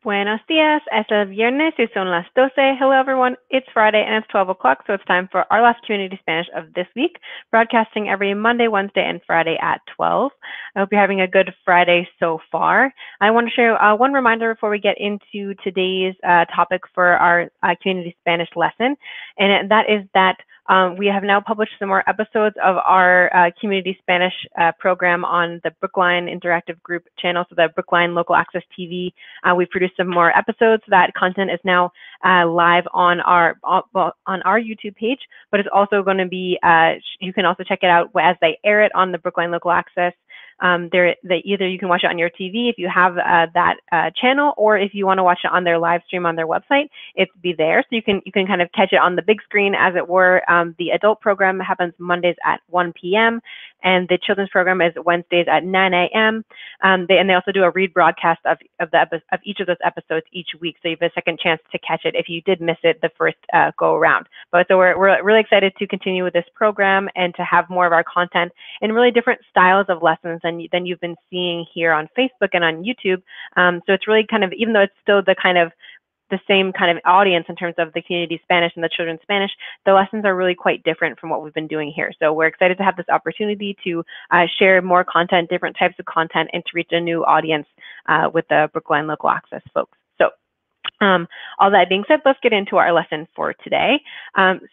Buenos días, es el viernes y son las 12. Hello everyone, it's Friday and it's 12 o'clock, so it's time for our last Community Spanish of this week, broadcasting every Monday, Wednesday, and Friday at 12. I hope you're having a good Friday so far. I want to share one reminder before we get into today's topic for our Community Spanish lesson, and that is that we have now published some more episodes of our Community Spanish program on the Brookline Interactive Group channel, so the Brookline Local Access TV. We've produced some more episodes. That content is now live on our YouTube page, but it's also going to be, you can also check it out as they air it on the Brookline Local Access. Either you can watch it on your TV if you have that channel, or if you want to watch it on their live stream on their website, it's be there. So you can kind of catch it on the big screen, as it were. The adult program happens Mondays at 1 p.m. and the children's program is Wednesdays at 9 a.m. And they also do a rebroadcast of each of those episodes each week, so you have a second chance to catch it if you did miss it the first go around. But so we're really excited to continue with this program and to have more of our content in really different styles of lessons than you've been seeing here on Facebook and on YouTube. So it's really kind of, even though it's still the same kind of audience in terms of the community Spanish and the children's Spanish, the lessons are really quite different from what we've been doing here. So we're excited to have this opportunity to share more content, different types of content, and to reach a new audience with the Brookline Local Access folks. So all that being said, let's get into our lesson for today.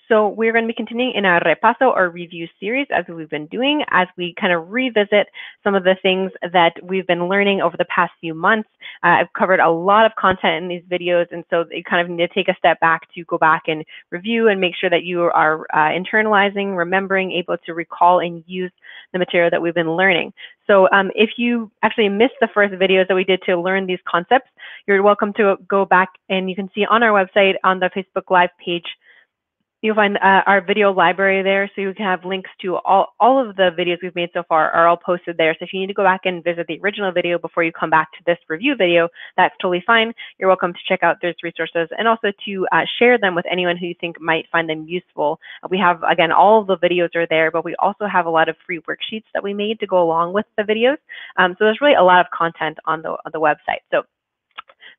So we're going to be continuing in our Repaso or review series, as we've been doing, as we kind of revisit some of the things that we've been learning over the past few months. I've covered a lot of content in these videos, and so you kind of need to take a step back to go back and review and make sure that you are internalizing, remembering, able to recall and use the material that we've been learning. So if you actually missed the first videos that we did to learn these concepts, you're welcome to go back, and you can see on our website, on the Facebook Live page, you'll find our video library there, so you can have links to all of the videos we've made so far are all posted there. So if you need to go back and visit the original video before you come back to this review video, that's totally fine. You're welcome to check out those resources and also to share them with anyone who you think might find them useful. We have, again, all of the videos are there, but we also have a lot of free worksheets that we made to go along with the videos. So there's really a lot of content on the website. So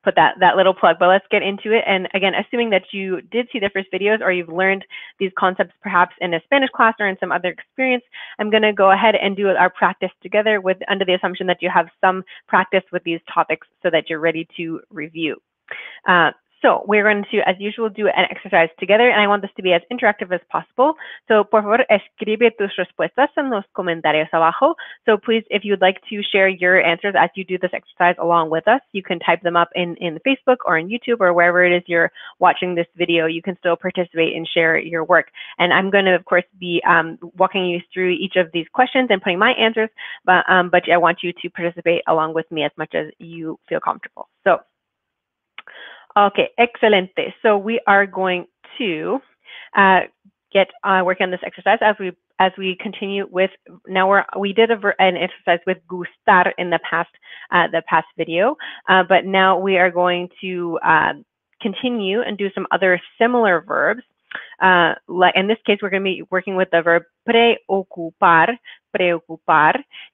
put that little plug, but let's get into it. And again, assuming that you did see the first videos or you've learned these concepts perhaps in a Spanish class or in some other experience, I'm going to go ahead and do our practice together under the assumption that you have some practice with these topics so that you're ready to review. So we're going to, as usual, do an exercise together, and I want this to be as interactive as possible. So por favor, escribe tus respuestas en los comentarios abajo. So please, if you'd like to share your answers as you do this exercise along with us, you can type them up in Facebook or in YouTube or wherever it is you're watching this video. You can still participate and share your work. And I'm going to, of course, be walking you through each of these questions and putting my answers, but I want you to participate along with me as much as you feel comfortable. So. Okay, excelente. So we are going to get working on this exercise as we continue with. Now we did an exercise with Gustar in the past video, but now we are going to continue and do some other similar verbs. Like in this case, we're going to be working with the verb preocupar.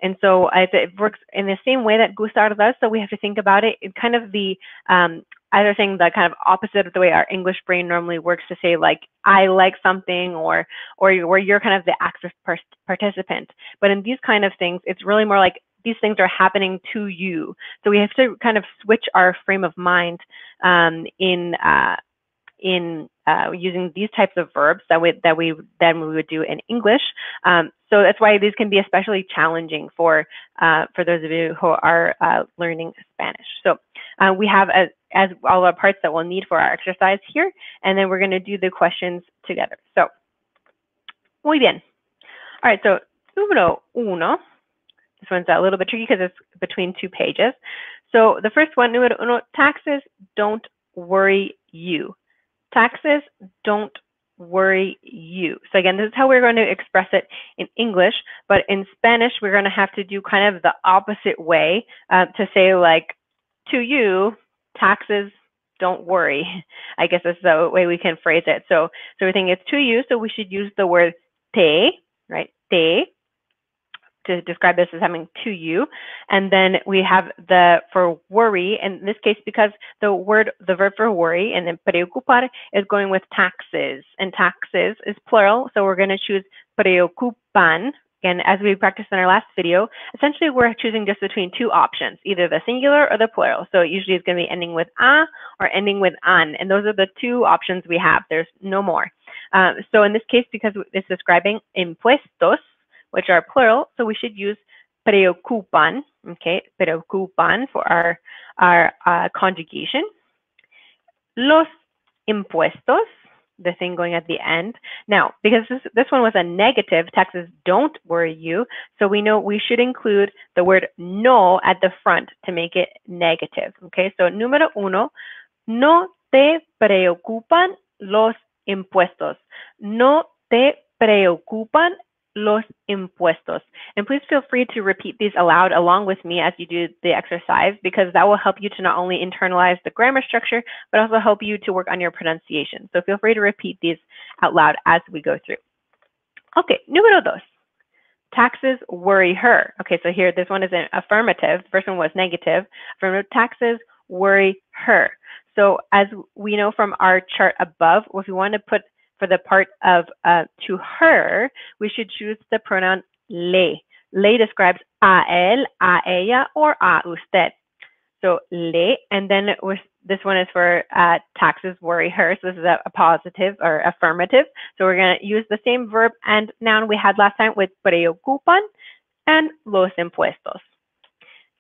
And so it works in the same way that Gustar does. So we have to think about it in kind of the either saying the kind of opposite of the way our English brain normally works, to say like I like something, or where you're kind of the active participant. But in these kind of things, it's really more like these things are happening to you. So we have to kind of switch our frame of mind in using these types of verbs that we would do in English. So that's why these can be especially challenging for those of you who are learning Spanish. So we have as all the parts that we'll need for our exercise here, and then we're going to do the questions together. So, muy bien. All right, so número uno. This one's a little bit tricky because it's between two pages. So the first one, número uno, taxes don't worry you. Taxes don't worry you. So again, this is how we're going to express it in English, but in Spanish, we're going to have to do kind of the opposite way to say, like, to you, taxes don't worry. I guess that's the way we can phrase it. So we think it's to you, so we should use the word te, right? Te. to describe this as happening to you. And then we have the for worry, in this case, because the verb for worry and then preocupar is going with taxes, and taxes is plural, so we're going to choose preocupan. And as we practiced in our last video, essentially we're choosing just between two options, either the singular or the plural. So it usually is going to be ending with a or ending with an, and those are the two options we have. There's no more. So in this case, because it's describing impuestos, which are plural, so we should use preocupan, okay, preocupan for our conjugation. Los impuestos, the thing going at the end. Now, because this one was a negative, taxes don't worry you, so we know we should include the word no at the front to make it negative, okay? So, número uno, no te preocupan los impuestos. No te preocupan los impuestos. And please feel free to repeat these aloud along with me as you do the exercise, because that will help you to not only internalize the grammar structure, but also help you to work on your pronunciation. So feel free to repeat these out loud as we go through. Okay, número dos. Taxes worry her. Okay, so here this one is an affirmative. The first one was negative. Affirmative, taxes worry her. So as we know from our chart above, if we want to put for the part of to her, we should choose the pronoun le. Le describes a él, a ella, or a usted. So le, and then this one is for taxes worry her. So this is a positive or affirmative. So we're going to use the same verb and noun we had last time with preocupan and los impuestos.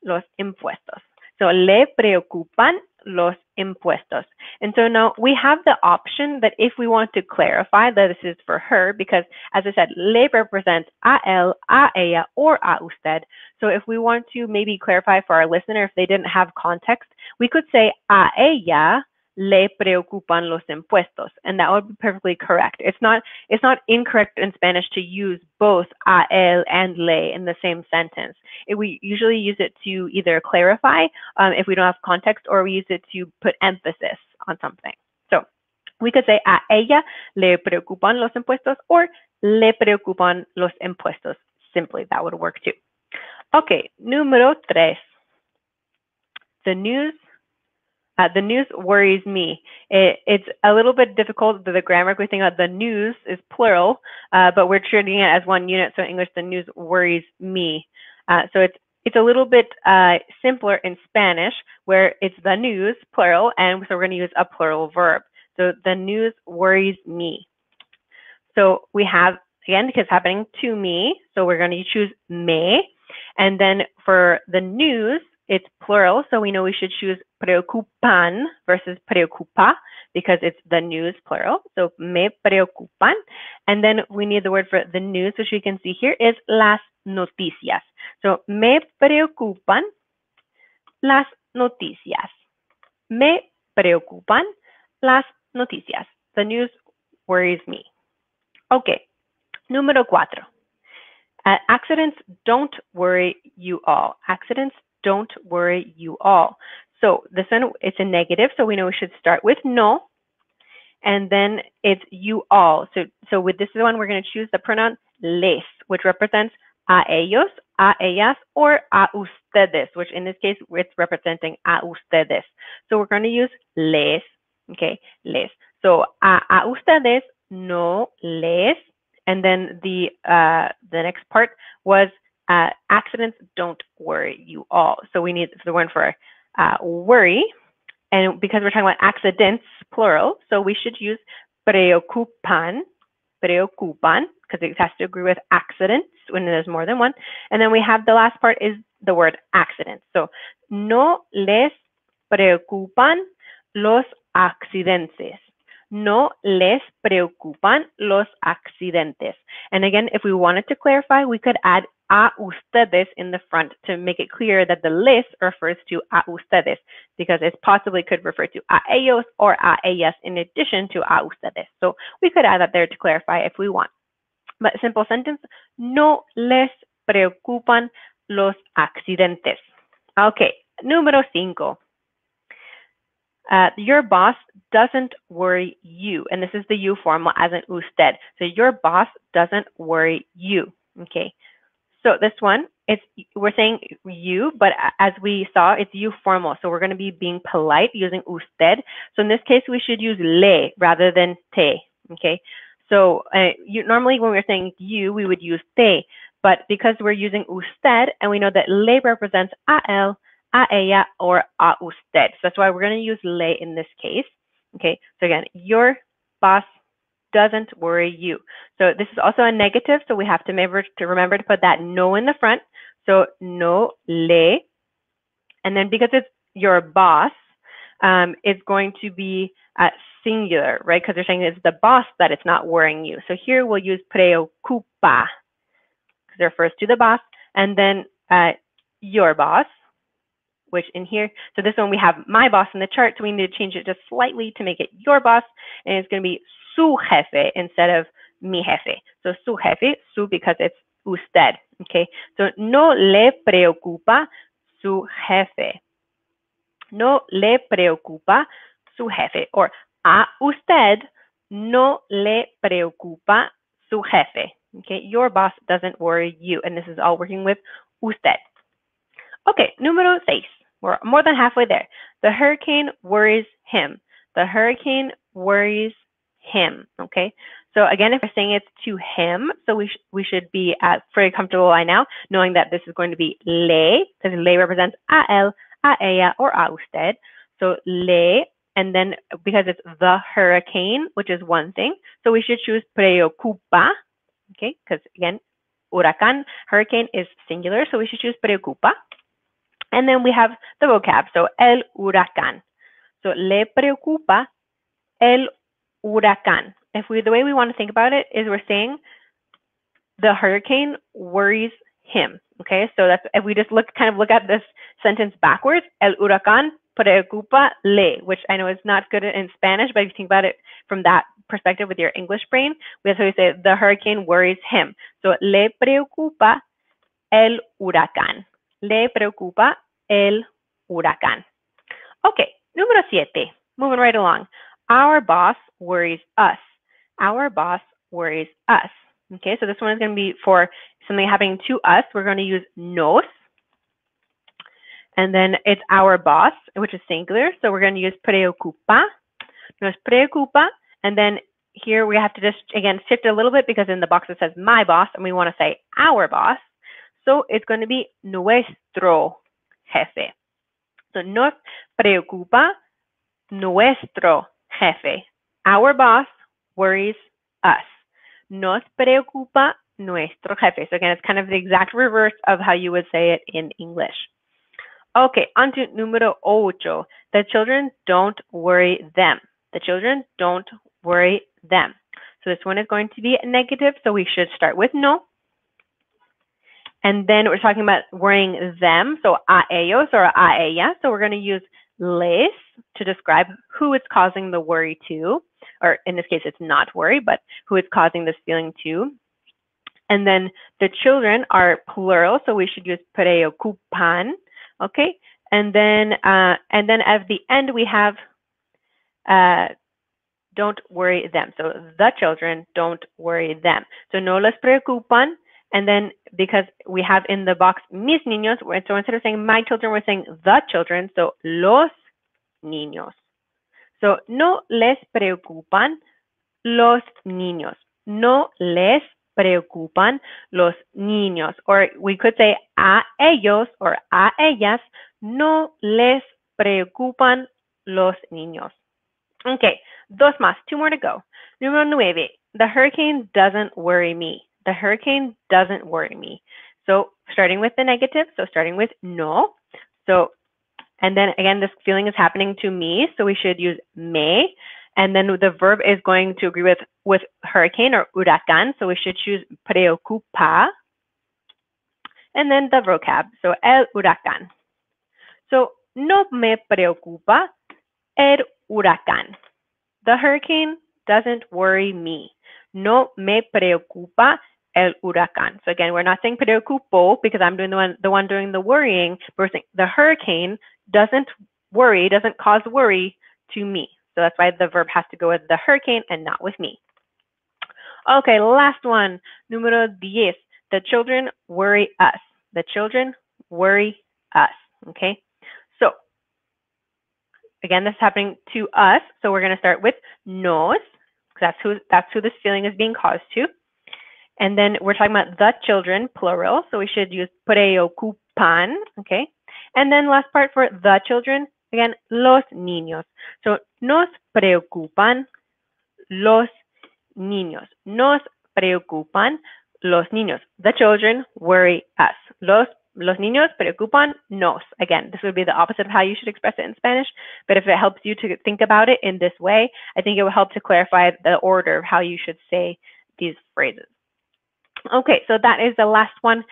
Los impuestos. So le preocupan los impuestos. And so now we have the option that if we want to clarify that this is for her, because as I said, le represents a él, a ella, or a usted. So if we want to maybe clarify for our listener, if they didn't have context, we could say a ella le preocupan los impuestos, and that would be perfectly correct. It's not incorrect in Spanish to use both a él and le in the same sentence. We usually use it to either clarify if we don't have context, or we use it to put emphasis on something. So we could say a ella le preocupan los impuestos, or le preocupan los impuestos. Simply, that would work too. Okay, número tres. The news worries me. It's a little bit difficult. The grammatical thing about the news is plural, but we're treating it as one unit. So in English, the news worries me. So it's a little bit simpler in Spanish, where it's the news, plural, and so we're going to use a plural verb. So the news worries me. So we have, again, because it's happening to me, so we're going to choose me. And then for the news, it's plural, so we know we should choose preocupan versus preocupa because it's the news, plural. So me preocupan. And then we need the word for the news, which we can see here is las noticias. So me preocupan las noticias. Me preocupan las noticias. The news worries me. Okay, número cuatro. Accidents don't worry you all. Accidents don't worry you all. So this one, it's a negative, so we know we should start with no, and then it's you all. So with this one, we're going to choose the pronoun les, which represents a ellos, a ellas, or a ustedes, which in this case, it's representing a ustedes. So we're going to use les, okay, les. So a ustedes no les, and then the next part was accidents don't worry you all. So we need the one for worry, and because we're talking about accidents, plural, so we should use preocupan, because it has to agree with accidents when there's more than one. And then we have the last part is the word accidents. So no les preocupan los accidentes. No les preocupan los accidentes. And again, if we wanted to clarify, we could add a ustedes in the front to make it clear that the les refers to a ustedes, because it possibly could refer to a ellos or a ellas in addition to a ustedes. So we could add that there to clarify if we want. But simple sentence, no les preocupan los accidentes. Okay, número cinco. Your boss doesn't worry you, and this is the you formal as in usted. So your boss doesn't worry you, okay? So this one, we're saying you, but as we saw, it's you formal. So we're going to be being polite using usted. So in this case, we should use le rather than te. Okay. So normally when we're saying you, we would use te. But because we're using usted, and we know that le represents a él, a ella, or a usted. So that's why we're going to use le in this case. Okay. So again, your boss doesn't worry you. So this is also a negative, so we have to remember to put that no in the front. So no le, and then because it's your boss, it's going to be singular, right? Because they're saying it's the boss that it's not worrying you. So here we'll use preocupa because it refers to the boss, and then your boss, which in here, so this one we have my boss in the chart, so we need to change it just slightly to make it your boss, and it's going to be su jefe instead of mi jefe. So su jefe, su because it's usted, okay? So no le preocupa su jefe. No le preocupa su jefe. Or a usted no le preocupa su jefe. Okay, your boss doesn't worry you, and this is all working with usted. Okay, número 6. We're more than halfway there. The hurricane worries him. The hurricane worries him. Okay, so again, if we're saying it's to him, so we should be very comfortable by now, knowing that this is going to be le, because le represents a él, a ella, or a usted. So le, and then because it's the hurricane, which is one thing, so we should choose preocupa. Okay, because again, huracán, hurricane is singular, so we should choose preocupa. And then we have the vocab, so el huracán. So le preocupa el huracán. The way we want to think about it is we're saying the hurricane worries him. Okay, so that's if we just look at this sentence backwards, el huracán preocupa le, which I know is not good in Spanish, but if you think about it from that perspective with your English brain, that's how we say the hurricane worries him. So le preocupa el huracán. Le preocupa el huracán. Okay, número 7. Moving right along. Our boss worries us. Our boss worries us. Okay, so this one is going to be for something happening to us. We're going to use nos. And then it's our boss, which is singular. So we're going to use preocupa. Nos preocupa. And then here we have to just, again, shift a little bit because in the box it says my boss, and we want to say our boss. So it's going to be nuestro jefe. So nos preocupa nuestro jefe. Our boss worries us. Nos preocupa nuestro jefe. So again, it's kind of the exact reverse of how you would say it in English. Okay, on to número 8. The children don't worry them. The children don't worry them. So this one is going to be a negative, so we should start with no. And then we're talking about worrying them, so a ellos or a ella. So we're going to use les to describe who it's causing the worry to, or in this case, it's not worry, but who it's causing this feeling to. And then the children are plural, so we should use preocupan, okay? And then at the end we have don't worry them. So the children, don't worry them. So no les preocupan. And then because we have in the box mis niños, so instead of saying my children, we're saying the children, so los niños. So no les preocupan los niños. No les preocupan los niños. Or we could say a ellos or a ellas, no les preocupan los niños. Okay, dos más, 2 more to go. Número 9, the hurricane doesn't worry me. The hurricane doesn't worry me. So starting with the negative, so starting with no. So, and then again, this feeling is happening to me, so we should use me. And then the verb is going to agree with hurricane or huracán, so we should choose preocupa. And then the vocab, so el huracán. So no me preocupa el huracán. The hurricane doesn't worry me. No me preocupa el huracán. So again, we're not saying preocupo because I'm doing the one doing the worrying. We're saying the hurricane doesn't cause worry to me. So that's why the verb has to go with the hurricane and not with me. Okay, last one, número 10. The children worry us. The children worry us. Okay, so again, this is happening to us. So we're going to start with nos, because that's who this feeling is being caused to. And then we're talking about the children, plural. So we should use preocupan. Okay, and then last part for the children, again, los niños. So nos preocupan los niños. Nos preocupan los niños. The children worry us. Los niños preocupan nos. Again, this would be the opposite of how you should express it in Spanish, but if it helps you to think about it in this way, I think it will help to clarify the order of how you should say these phrases. Okay, so that is the last one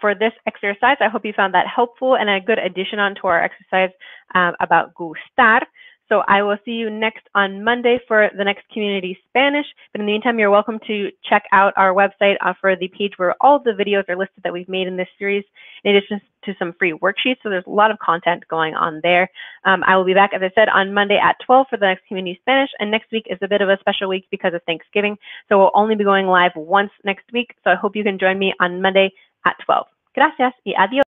for this exercise. I hope you found that helpful and a good addition onto our exercise about gustar. So I will see you next on Monday for the next Community Spanish. But in the meantime, you're welcome to check out our website for the page where all the videos are listed that we've made in this series, in addition to some free worksheets. So there's a lot of content going on there. I will be back, as I said, on Monday at 12 for the next Community Spanish. And next week is a bit of a special week because of Thanksgiving. So we'll only be going live once next week. So I hope you can join me on Monday at 12. Gracias y adiós.